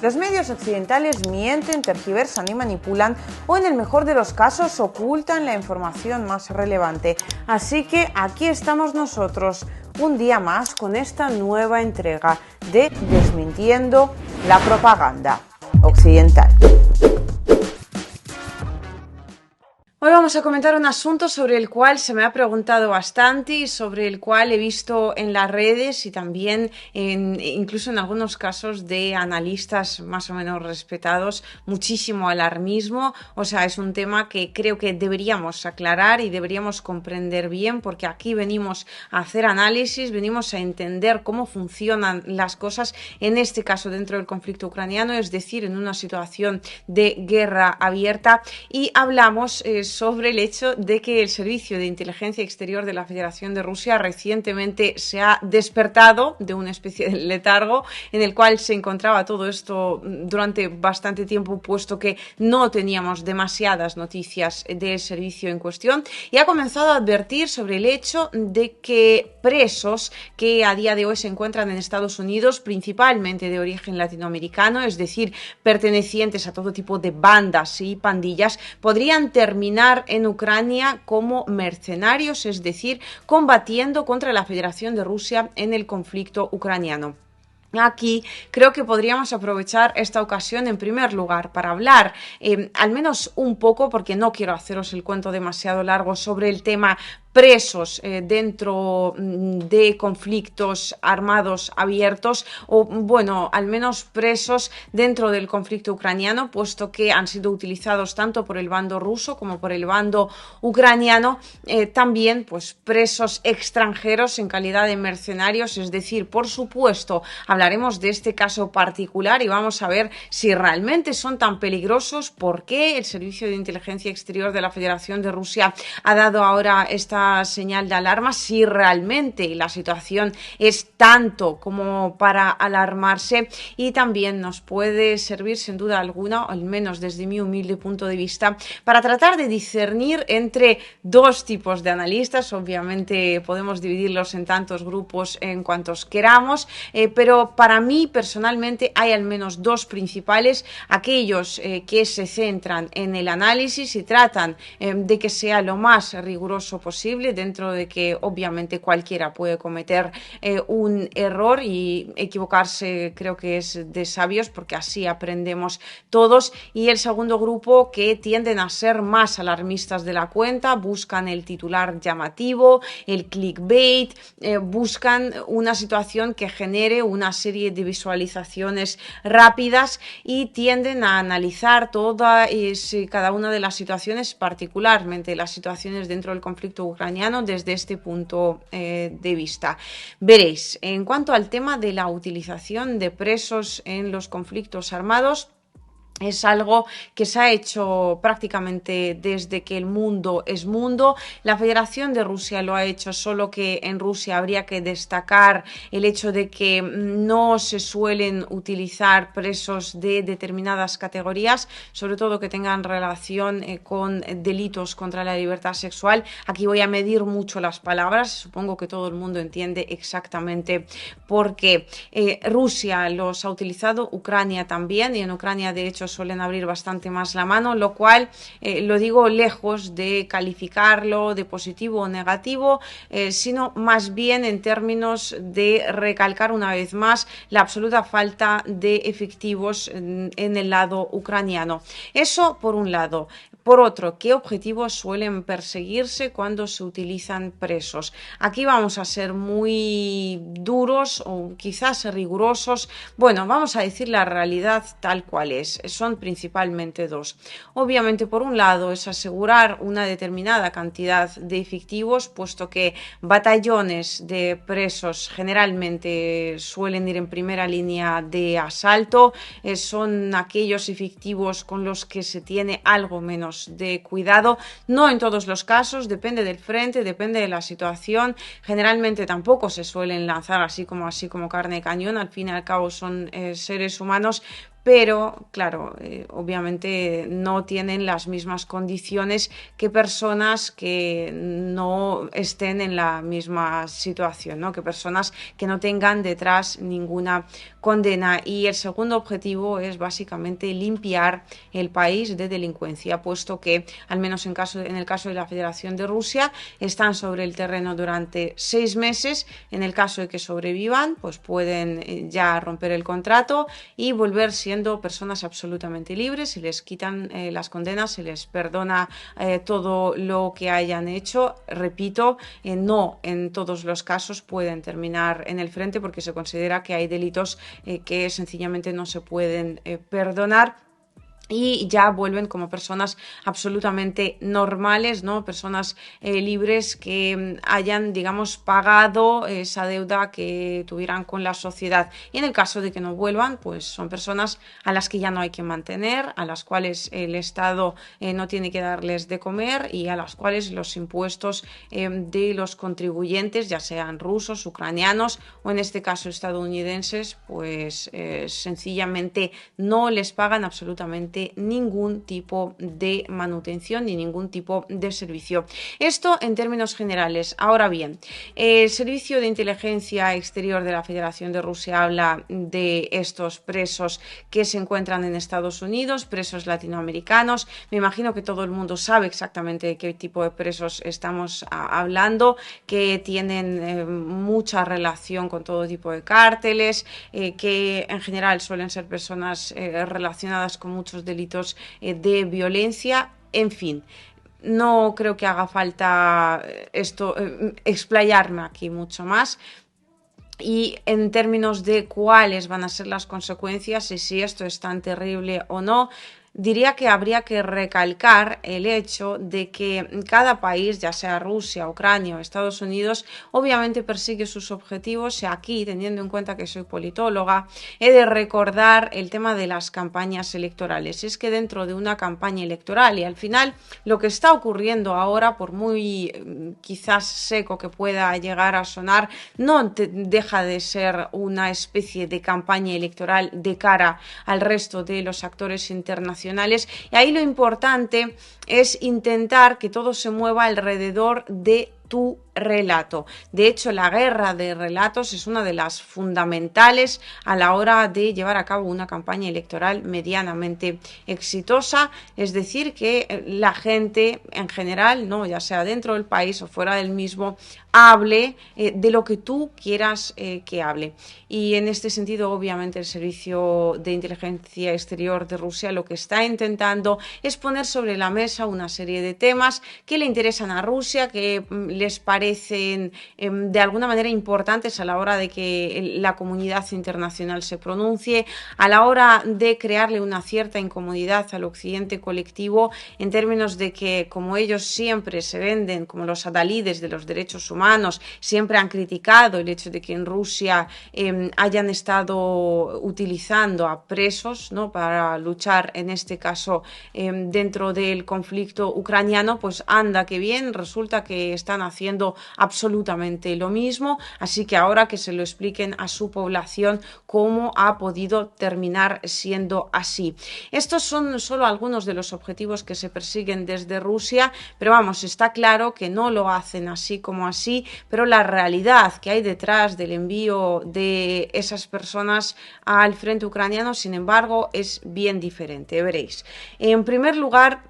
Los medios occidentales mienten, tergiversan y manipulan, o en el mejor de los casos ocultan la información más relevante. Así que aquí estamos nosotros, un día más, con esta nueva entrega de Desmintiendo la propaganda occidental. Hoy vamos a comentar un asunto sobre el cual se me ha preguntado bastante y sobre el cual he visto en las redes y también incluso en algunos casos de analistas más o menos respetados muchísimo alarmismo. O sea, es un tema que creo que deberíamos aclarar y deberíamos comprender bien, porque aquí venimos a hacer análisis, venimos a entender cómo funcionan las cosas, en este caso dentro del conflicto ucraniano, es decir, en una situación de guerra abierta, y hablamos sobre el hecho de que el Servicio de Inteligencia Exterior de la Federación de Rusia recientemente se ha despertado de una especie de letargo en el cual se encontraba todo esto durante bastante tiempo, puesto que no teníamos demasiadas noticias del servicio en cuestión, y ha comenzado a advertir sobre el hecho de que presos que a día de hoy se encuentran en Estados Unidos, principalmente de origen latinoamericano, es decir, pertenecientes a todo tipo de bandas y pandillas, podrían terminar en Ucrania como mercenarios, es decir, combatiendo contra la Federación de Rusia en el conflicto ucraniano. Aquí creo que podríamos aprovechar esta ocasión en primer lugar para hablar al menos un poco, porque no quiero haceros el cuento demasiado largo, sobre el tema presos dentro de conflictos armados abiertos, o bueno, al menos presos dentro del conflicto ucraniano, puesto que han sido utilizados tanto por el bando ruso como por el bando ucraniano, también pues presos extranjeros en calidad de mercenarios, es decir, por supuesto, hablaremos de este caso particular y vamos a ver si realmente son tan peligrosos, por qué el Servicio de Inteligencia Exterior de la Federación de Rusia ha dado ahora esta señal de alarma, si realmente la situación es tanto como para alarmarse, y también nos puede servir sin duda alguna, al menos desde mi humilde punto de vista, para tratar de discernir entre dos tipos de analistas. Obviamente podemos dividirlos en tantos grupos en cuantos queramos, pero para mí personalmente hay al menos dos principales: aquellos que se centran en el análisis y tratan de que sea lo más riguroso posible, dentro de que obviamente cualquiera puede cometer un error, y equivocarse creo que es de sabios, porque así aprendemos todos. Y el segundo grupo, que tienden a ser más alarmistas de la cuenta, buscan el titular llamativo, el clickbait, buscan una situación que genere una serie de visualizaciones rápidas y tienden a analizar toda y cada una de las situaciones, particularmente las situaciones dentro del conflicto ucraniano, desde este punto de vista. Veréis, en cuanto al tema de la utilización de presos en los conflictos armados, es algo que se ha hecho prácticamente desde que el mundo es mundo. La Federación de Rusia lo ha hecho, solo que en Rusia habría que destacar el hecho de que no se suelen utilizar presos de determinadas categorías, sobre todo que tengan relación con delitos contra la libertad sexual. Aquí voy a medir mucho las palabras, supongo que todo el mundo entiende exactamente por qué. Rusia los ha utilizado, Ucrania también, y en Ucrania de hecho suelen abrir bastante más la mano, lo cual lo digo lejos de calificarlo de positivo o negativo, sino más bien en términos de recalcar una vez más la absoluta falta de efectivos en el lado ucraniano. Eso por un lado. Por otro, ¿qué objetivos suelen perseguirse cuando se utilizan presos? Aquí vamos a ser muy duros o quizás rigurosos. Bueno, vamos a decir la realidad tal cual es. Son principalmente dos. Obviamente, por un lado, es asegurar una determinada cantidad de efectivos, puesto que batallones de presos generalmente suelen ir en primera línea de asalto. Son aquellos efectivos con los que se tiene algo menos de cuidado, no en todos los casos, depende del frente, depende de la situación. Generalmente tampoco se suelen lanzar así como carne de cañón, al fin y al cabo son seres humanos, pero claro, obviamente no tienen las mismas condiciones que personas que no estén en la misma situación, ¿no? Que personas que no tengan detrás ninguna condena. Y el segundo objetivo es básicamente limpiar el país de delincuencia, puesto que, al menos en el caso de la Federación de Rusia, están sobre el terreno durante 6 meses. En el caso de que sobrevivan, pues pueden ya romper el contrato y volver siendo personas absolutamente libres. Se les quitan las condenas, se les perdona todo lo que hayan hecho. Repito, no en todos los casos pueden terminar en el frente, porque se considera que hay delitos que sencillamente no se pueden perdonar. Y ya vuelven como personas absolutamente normales, ¿no? Personas libres que hayan, digamos, pagado esa deuda que tuvieran con la sociedad. Y en el caso de que no vuelvan, pues son personas a las que ya no hay que mantener, a las cuales el Estado no tiene que darles de comer y a las cuales los impuestos de los contribuyentes, ya sean rusos, ucranianos o en este caso estadounidenses, pues sencillamente no les pagan absolutamente ningún tipo de manutención ni ningún tipo de servicio. Esto en términos generales. Ahora bien, el Servicio de Inteligencia Exterior de la Federación de Rusia habla de estos presos que se encuentran en Estados Unidos, presos latinoamericanos. Me imagino que todo el mundo sabe exactamente de qué tipo de presos estamos hablando, que tienen mucha relación con todo tipo de cárteles, que en general suelen ser personas relacionadas con muchos delitos de violencia, en fin. No creo que haga falta explayarme aquí mucho más. Y en términos de cuáles van a ser las consecuencias y si esto es tan terrible o no, diría que habría que recalcar el hecho de que cada país, ya sea Rusia, Ucrania o Estados Unidos, obviamente persigue sus objetivos. Y aquí, teniendo en cuenta que soy politóloga, he de recordar el tema de las campañas electorales. Es que dentro de una campaña electoral, y al final lo que está ocurriendo ahora, por muy quizás seco que pueda llegar a sonar, no deja de ser una especie de campaña electoral de cara al resto de los actores internacionales. Y ahí lo importante es intentar que todo se mueva alrededor de tu relato. De hecho, la guerra de relatos es una de las fundamentales a la hora de llevar a cabo una campaña electoral medianamente exitosa. Es decir, que la gente en general, ¿no? Ya sea dentro del país o fuera del mismo, hable de lo que tú quieras que hable. Y en este sentido, obviamente, el Servicio de Inteligencia Exterior de Rusia lo que está intentando es poner sobre la mesa una serie de temas que le interesan a Rusia, que les parecen de alguna manera importantes a la hora de que la comunidad internacional se pronuncie, a la hora de crearle una cierta incomodidad al occidente colectivo, en términos de que, como ellos siempre se venden como los adalides de los derechos humanos, siempre han criticado el hecho de que en Rusia hayan estado utilizando a presos, ¿no? Para luchar, en este caso, dentro del conflicto ucraniano, pues anda que bien, resulta que están haciendo absolutamente lo mismo. Así que ahora que se lo expliquen a su población cómo ha podido terminar siendo así. Estos son solo algunos de los objetivos que se persiguen desde Rusia, pero vamos, está claro que no lo hacen así como así, pero la realidad que hay detrás del envío de esas personas al frente ucraniano, sin embargo, es bien diferente. Veréis. En primer lugar,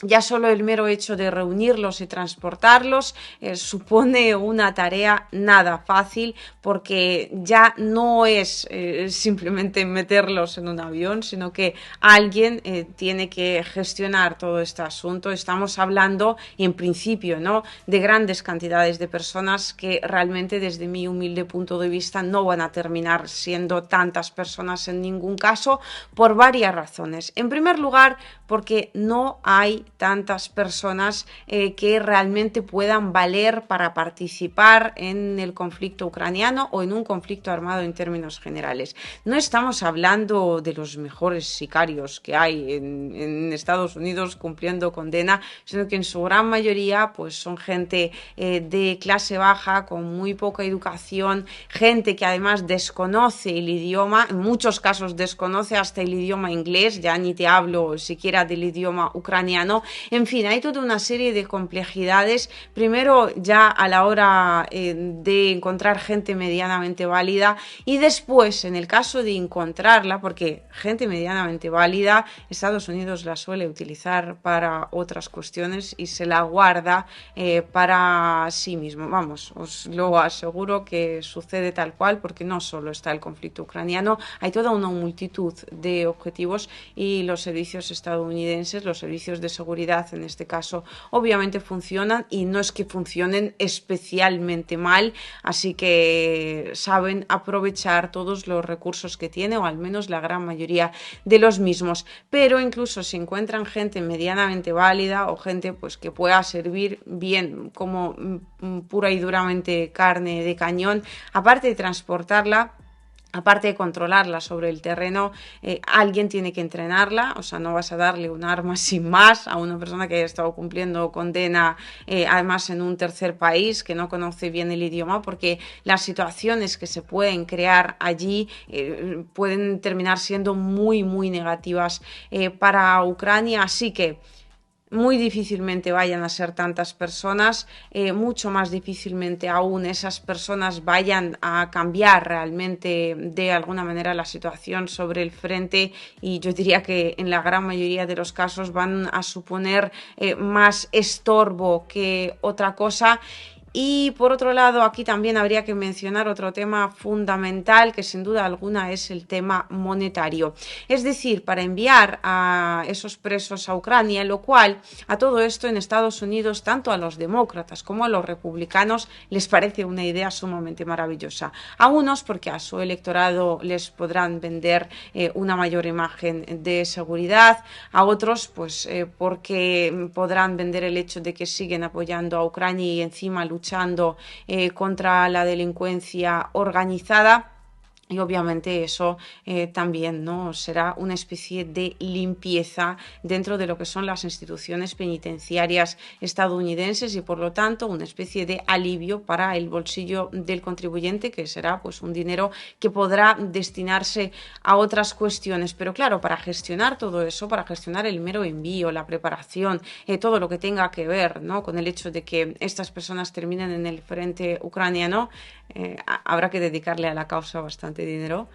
ya solo el mero hecho de reunirlos y transportarlos supone una tarea nada fácil, porque ya no es simplemente meterlos en un avión, sino que alguien tiene que gestionar todo este asunto. Estamos hablando, en principio, ¿no?, de grandes cantidades de personas que realmente, desde mi humilde punto de vista, no van a terminar siendo tantas personas en ningún caso, por varias razones. En primer lugar, porque no hay tantas personas que realmente puedan valer para participar en el conflicto ucraniano o en un conflicto armado en términos generales. No estamos hablando de los mejores sicarios que hay en Estados Unidos cumpliendo condena, sino que en su gran mayoría pues son gente de clase baja, con muy poca educación, gente que además desconoce el idioma, en muchos casos desconoce hasta el idioma inglés, ya ni te hablo siquiera del idioma ucraniano. En fin, hay toda una serie de complejidades, primero ya a la hora de encontrar gente medianamente válida, y después en el caso de encontrarla, porque gente medianamente válida Estados Unidos la suele utilizar para otras cuestiones y se la guarda para sí mismo. Vamos, os lo aseguro que sucede tal cual, porque no solo está el conflicto ucraniano, hay toda una multitud de objetivos y los servicios estadounidenses, los servicios de seguridad en este caso, obviamente funcionan, y no es que funcionen especialmente mal, así que saben aprovechar todos los recursos que tiene, o al menos la gran mayoría de los mismos. Pero incluso si encuentran gente medianamente válida o gente pues que pueda servir bien como pura y duramente carne de cañón, aparte de transportarla, aparte de controlarla sobre el terreno, alguien tiene que entrenarla. O sea, no vas a darle un arma sin más a una persona que haya estado cumpliendo condena, además en un tercer país, que no conoce bien el idioma, porque las situaciones que se pueden crear allí pueden terminar siendo muy, muy negativas para Ucrania. Así que muy difícilmente vayan a ser tantas personas, mucho más difícilmente aún esas personas vayan a cambiar realmente de alguna manera la situación sobre el frente, y yo diría que en la gran mayoría de los casos van a suponer más estorbo que otra cosa. Y por otro lado, aquí también habría que mencionar otro tema fundamental, que sin duda alguna es el tema monetario. Es decir, para enviar a esos presos a Ucrania, lo cual a todo esto en Estados Unidos, tanto a los demócratas como a los republicanos, les parece una idea sumamente maravillosa. A unos porque a su electorado les podrán vender una mayor imagen de seguridad, a otros pues porque podrán vender el hecho de que siguen apoyando a Ucrania y encima luchando contra la delincuencia organizada. Y obviamente eso también, ¿no?, será una especie de limpieza dentro de lo que son las instituciones penitenciarias estadounidenses, y por lo tanto una especie de alivio para el bolsillo del contribuyente, que será pues un dinero que podrá destinarse a otras cuestiones. Pero claro, para gestionar todo eso, para gestionar el mero envío, la preparación, todo lo que tenga que ver, ¿no?, con el hecho de que estas personas terminen en el frente ucraniano, habrá que dedicarle a la causa bastante dinero.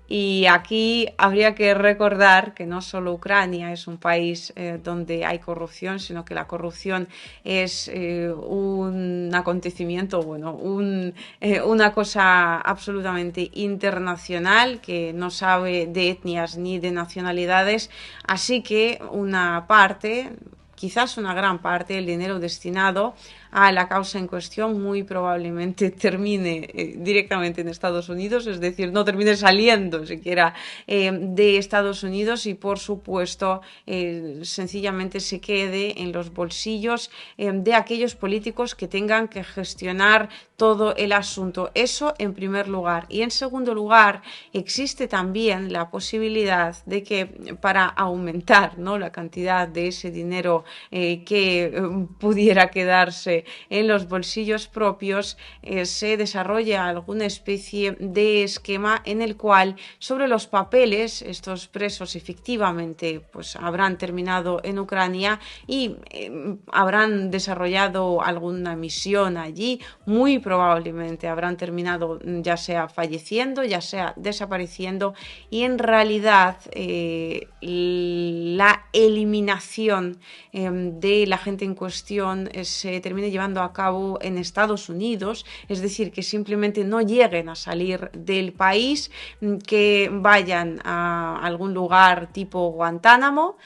Y aquí habría que recordar que no solo Ucrania es un país donde hay corrupción, sino que la corrupción es un acontecimiento, bueno, una cosa absolutamente internacional que no sabe de etnias ni de nacionalidades. Así que una parte, quizás una gran parte del dinero destinado a la causa en cuestión muy probablemente termine directamente en Estados Unidos, es decir, no termine saliendo siquiera de Estados Unidos, y por supuesto sencillamente se quede en los bolsillos de aquellos políticos que tengan que gestionar todo el asunto. Eso en primer lugar. Y en segundo lugar, existe también la posibilidad de que para aumentar, ¿no?, la cantidad de ese dinero que pudiera quedarse en los bolsillos propios, se desarrolla alguna especie de esquema en el cual sobre los papeles estos presos efectivamente pues habrán terminado en Ucrania y habrán desarrollado alguna misión allí, muy probablemente habrán terminado ya sea falleciendo, ya sea desapareciendo, y en realidad la eliminación de la gente en cuestión se termina viene llevando a cabo en Estados Unidos, es decir, que simplemente no lleguen a salir del país, que vayan a algún lugar tipo Guantánamo,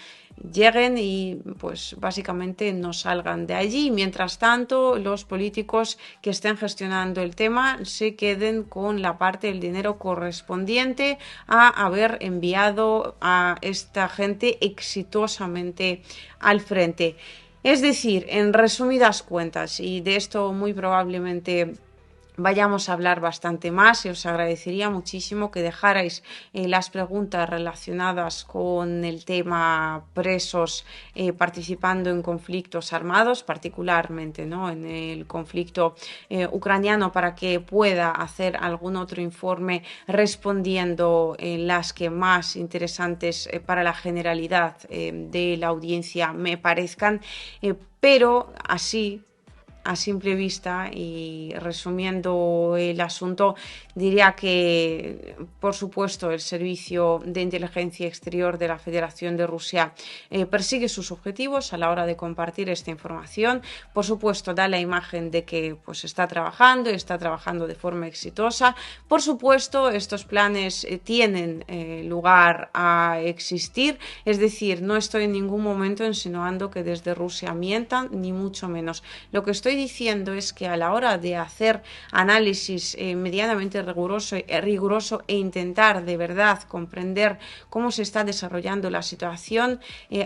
lleguen y pues básicamente no salgan de allí. Mientras tanto, los políticos que estén gestionando el tema se queden con la parte del dinero correspondiente a haber enviado a esta gente exitosamente al frente. Es decir, en resumidas cuentas, y de esto muy probablemente vayamos a hablar bastante más, y os agradecería muchísimo que dejarais las preguntas relacionadas con el tema presos participando en conflictos armados, particularmente, ¿no?, en el conflicto ucraniano, para que pueda hacer algún otro informe respondiendo las que más interesantes para la generalidad de la audiencia me parezcan, pero así a simple vista y resumiendo el asunto, diría que, por supuesto, el Servicio de Inteligencia Exterior de la Federación de Rusia persigue sus objetivos a la hora de compartir esta información. Por supuesto, da la imagen de que pues, está trabajando de forma exitosa. Por supuesto, estos planes tienen lugar a existir, es decir, no estoy en ningún momento insinuando que desde Rusia mientan, ni mucho menos. Lo que estoy diciendo es que a la hora de hacer análisis medianamente riguroso e intentar de verdad comprender cómo se está desarrollando la situación,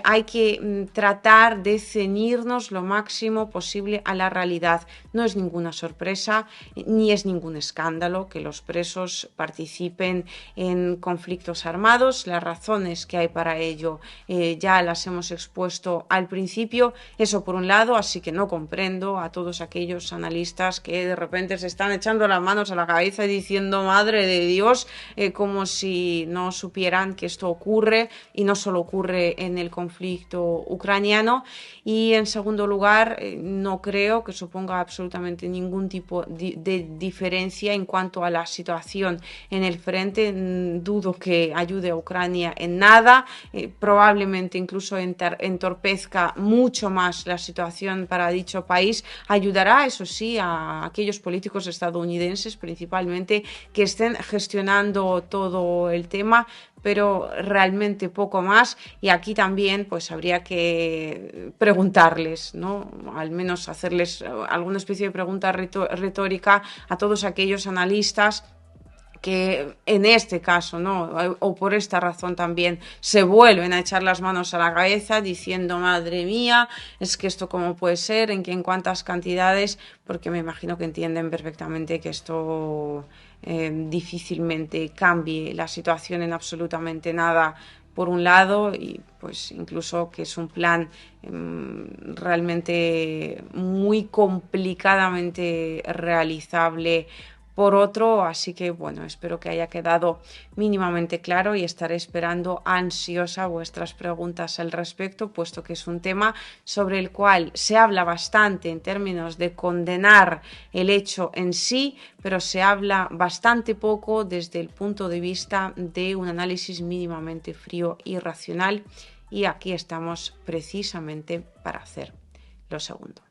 hay que tratar de ceñirnos lo máximo posible a la realidad. No es ninguna sorpresa ni es ningún escándalo que los presos participen en conflictos armados. Las razones que hay para ello ya las hemos expuesto al principio. Eso por un lado, así que no comprendo a todos aquellos analistas que de repente se están echando las manos a la cabeza y diciendo madre de Dios, como si no supieran que esto ocurre, y no solo ocurre en el conflicto ucraniano. Y en segundo lugar, no creo que suponga absolutamente ningún tipo de diferencia en cuanto a la situación en el frente. Dudo que ayude a Ucrania en nada, probablemente incluso entorpezca mucho más la situación para dicho país. Ayudará, eso sí, a aquellos políticos estadounidenses principalmente que estén gestionando todo el tema, pero realmente poco más. Y aquí también pues habría que preguntarles, ¿no?, al menos hacerles alguna especie de pregunta retórica a todos aquellos analistas que en este caso, ¿no?, o por esta razón también se vuelven a echar las manos a la cabeza diciendo madre mía, es que esto cómo puede ser, en cuántas cantidades, porque me imagino que entienden perfectamente que esto difícilmente cambie la situación en absolutamente nada, por un lado, y pues incluso que es un plan realmente muy complicadamente realizable por otro. Así que bueno, espero que haya quedado mínimamente claro y estaré esperando ansiosa vuestras preguntas al respecto, puesto que es un tema sobre el cual se habla bastante en términos de condenar el hecho en sí, pero se habla bastante poco desde el punto de vista de un análisis mínimamente frío y racional, y aquí estamos precisamente para hacer lo segundo.